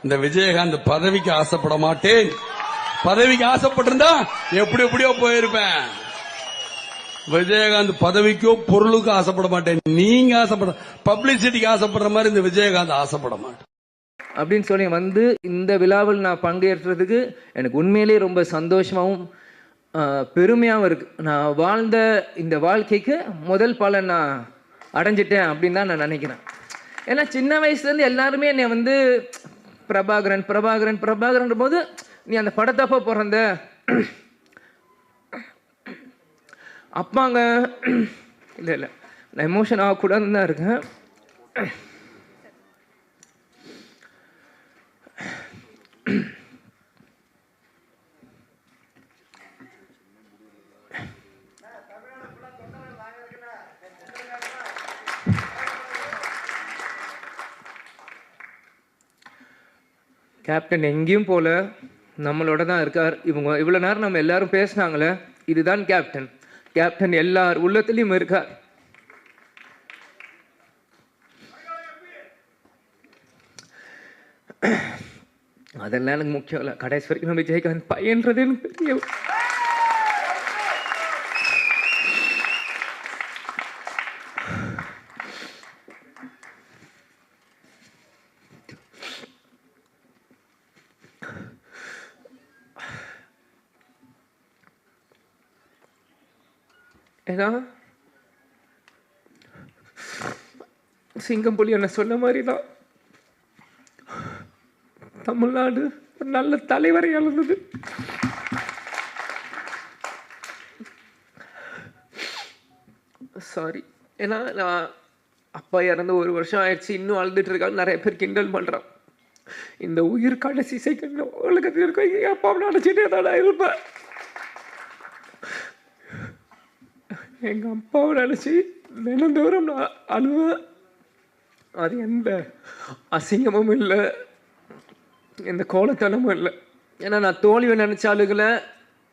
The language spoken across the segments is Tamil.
இந்த விஜயகாந்த் பதவிக்கு ஆசைப்பட மாட்டேன். பதவிக்கு ஆசைப்பட்டிருந்தா எப்படி எப்படியோ போயிருப்பேன். விஜயகாந்த் பதவிக்கோ பொருளுக்கோ ஆசைப்பட மாட்டேன். நீங்க ஆசைப்பட பப்ளிசிட்டிக்கு ஆசைப்படுற மாதிரி இந்த விஜயகாந்த் ஆசைப்பட மாட்டேன் அப்படின்னு சொல்லி வந்து இந்த விழாவில் நான் பங்கேற்றதுக்கு எனக்கு உண்மையிலேயே ரொம்ப சந்தோஷமாகவும் பெருமையாகவும் இருக்கு. நான் வாழ்ந்த இந்த வாழ்க்கைக்கு முதல் பலன் நான் அடைஞ்சிட்டேன் அப்படின்னு தான் நான் நினைக்கிறேன். ஏன்னா சின்ன வயசுலேருந்து எல்லாருமே என்னை வந்து பிரபாகரன் பிரபாகரன் பிரபாகரன் போது நீ அந்த படத்தப்ப பிறந்த அப்பாங்க இல்லை இல்லை நான் எமோஷன் ஆகக்கூடாதுன்னு தான் இருக்கேன். கேப்டன் எங்கேயும் போல நம்மளோட தான் இருக்கார். இவங்க இவ்வளோ நேரம் நம்ம எல்லாரும் பேசினாங்களே, இதுதான் கேப்டன். கேப்டன் எல்லார் உள்ளத்திலையும் இருக்கார். அதெல்லாம் எனக்கு முக்கியம் இல்லை. கடைசி வரைக்கும் நம்ம விஜயகாந்த் பையன்றது எனக்கு பெரிய ஏன்னா சிங்கம்புலி என்ன சொன்ன மாதிரி தான் தமிழ்நாடு ஒரு நல்ல தலைவரை இழந்தது. சாரி. ஏன்னா நான் அப்பா இறந்து 1 வருஷம் ஆயிடுச்சு, இன்னும் அழுதுட்டு இருக்காங்க. நிறைய பேர் கிண்டல் பண்றான். இந்த உயிர் கடைசி செகண்ட் உலகத்தில் இருக்க எங்கள் அப்பாவை நினைச்சிட்டே தான் நான் இருப்பேன். எங்கள் அப்பாவை நினச்சி தினந்தோறும் நான் அழுவேன். அது எந்த அசிங்கமும் இல்லை, எந்த கோலத்தனமும் இல்லை. ஏன்னா நான் தோல்வியை நினச்ச அழுகலை,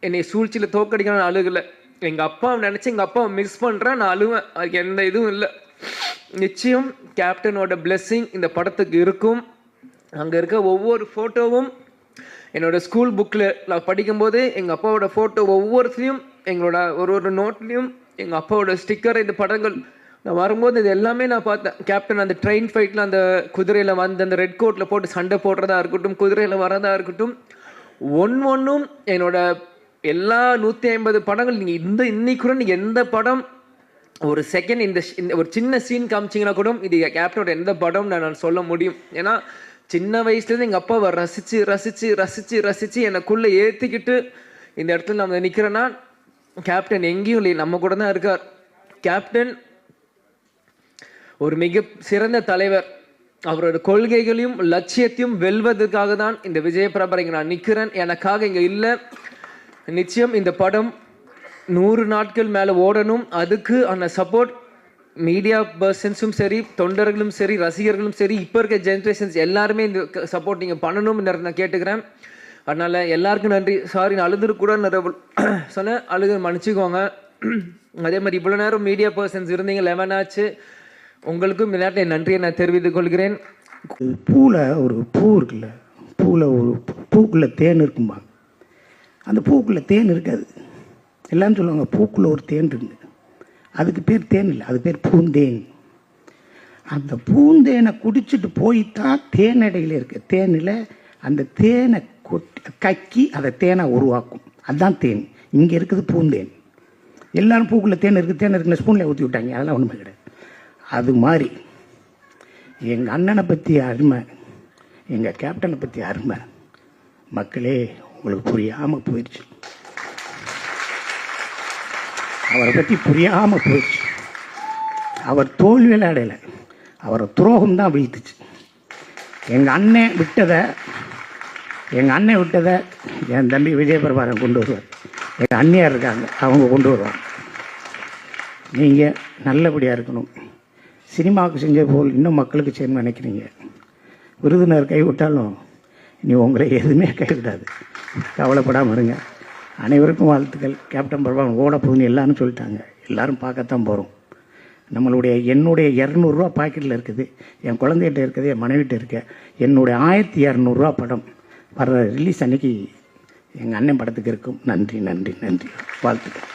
என்னை சூழ்ச்சியில் தோக்கடிக்க நான் அழுகலை. எங்கள் அப்பாவை நினச்சி எங்கள் அப்பாவை மிஸ் பண்ணுறேன், நான் அழுவேன். அதுக்கு எந்த இதுவும் இல்லை. நிச்சயம் கேப்டனோட பிளெஸ்ஸிங் இந்த படத்துக்கு இருக்கும். அங்கே இருக்க ஒவ்வொரு ஃபோட்டோவும் என்னோட ஸ்கூல் புக்கில் நான் படிக்கும்போது எங்கள் அப்பாவோட ஃபோட்டோ ஒவ்வொருத்தையும் எங்களோட ஒரு நோட்லேயும் எங்கள் அப்பாவோட ஸ்டிக்கர், இந்த படங்கள் நான் வரும்போது இது எல்லாமே நான் பார்த்தேன். கேப்டன் அந்த ட்ரெயின் ஃபைட்டில் அந்த குதிரையில் வந்து அந்த ரெட் கோட்டில் போட்டு சண்டை போடுறதா இருக்கட்டும், குதிரையில் வரதா இருக்கட்டும், ஒன்றும் என்னோட எல்லா 150 படங்கள் நீங்கள் இன்னைக்கு கூட நீங்கள் எந்த படம் ஒரு செகண்ட் இந்த ஒரு சின்ன சீன் காமிச்சிங்கன்னா கூட இது கேப்டனோட எந்த படம் நான் சொல்ல முடியும். ஏன்னா சின்ன வயசுலேருந்து எங்கள் அப்பாவை ரசித்து ரசித்து ரசித்து ரசித்து எனக்குள்ளே ஏற்றிக்கிட்டு இந்த இடத்துல நம்ம நிற்கிறேன்னா கேப்டன் எங்கேயும் இல்லை, நம்ம கூட தான் இருக்கார். கேப்டன் ஒரு மிக சிறந்த தலைவர். அவரோட கொள்கைகளையும் லட்சியத்தையும் வெல்வதற்காக தான் இந்த விஜய பிரபா இங்கே நான் நிற்கிறேன். எனக்காக இங்கே இல்லை. நிச்சயம் இந்த படம் 100 நாட்கள் மேலே ஓடணும். அதுக்கு அந்த சப்போர்ட் மீடியா பர்சன்ஸும் சரி, தொண்டர்களும் சரி, ரசிகர்களும் சரி, இப்போ இருக்க ஜென்ரேஷன்ஸ் எல்லாருமே இந்த சப்போர்ட் நீங்கள் பண்ணணும்னு நான் கேட்டுக்கிறேன். அதனால் எல்லாருக்கும் நன்றி. சாரி நான் அழுதுரு கூட சொன்னேன், அழுது மன்னிச்சுக்கோங்க. அதே மாதிரி இவ்வளோ நேரம் மீடியா பர்சன்ஸ் இருந்தீங்க, 11 ஆச்சு. உங்களுக்கும் இந்த நேரத்தில் நன்றியை நான் தெரிவித்துக் கொள்கிறேன். பூவில் ஒரு பூ இருக்குல்ல, பூவில் ஒரு பூக்குள்ளே தேன் இருக்குமா, அந்த பூக்குள்ளே தேன் இருக்காது. எல்லாம் சொல்லுவாங்க பூக்குள்ளே ஒரு தேன் இருக்கு. அதுக்கு பேர் தேன் இல்லை, அது பேர் பூந்தேன். அந்த பூந்தேனை குடிச்சிட்டு போய்தான் தேனடையில் இருக்க தேனில் அந்த தேனை கக்கி அதை தேனை உருவாக்கும். அதுதான் தேன். இங்கே இருக்குது பூந்தேன். எல்லாரும் பூக்குள்ளே தேன் இருக்குன்னு ஸ்பூனில் ஊற்றி விட்டாங்க. அதெல்லாம் ஒன்றுமே கிடையாது. அது மாதிரி எங்கள் அண்ணனை பற்றி அருமை, எங்கள் கேப்டனை பற்றி அருமை மக்களே உங்களுக்கு புரியாமல் போயிடுச்சு. அவரை பற்றி புரியாமல் போயிடுச்சு. அவர் தோல்வியில் அடையலை, அவரை துரோகம் தான் வீழ்த்துச்சு. எங்கள் அண்ணன் விட்டதை என் தம்பி விஜயபிரபாரன் கொண்டு வருவார். எங்கள் அண்ணியார் இருக்காங்க, அவங்க கொண்டு வருவாங்க. நீங்கள் நல்லபடியாக இருக்கணும். சினிமாவுக்கு செஞ்ச போல் இன்னும் மக்களுக்கு செய்யணும்னு நினைக்கிறீங்க. விருதுநர் கைவிட்டாலும் நீ உங்களை எதுவுமே கைவிடாது. கவலைப்படாமல் இருங்க. அனைவருக்கும் வாழ்த்துக்கள். கேப்டன் பிரபாகரன் ஓட போகுதுன்னு எல்லாரும் சொல்லிட்டாங்க. எல்லாரும் பார்க்கத்தான் போகிறோம். என்னுடைய 200 பாக்கெட்டில் இருக்குது, என் குழந்தைகிட்ட இருக்குது, என் மனைவிட்ட இருக்க. என்னுடைய 1200 படம் வர்ற ரிலீஸ் அன்னைக்கு எங்கள் அண்ணன் படத்துக்கு இருக்கும். நன்றி நன்றி நன்றி, வாழ்த்துக்கள்.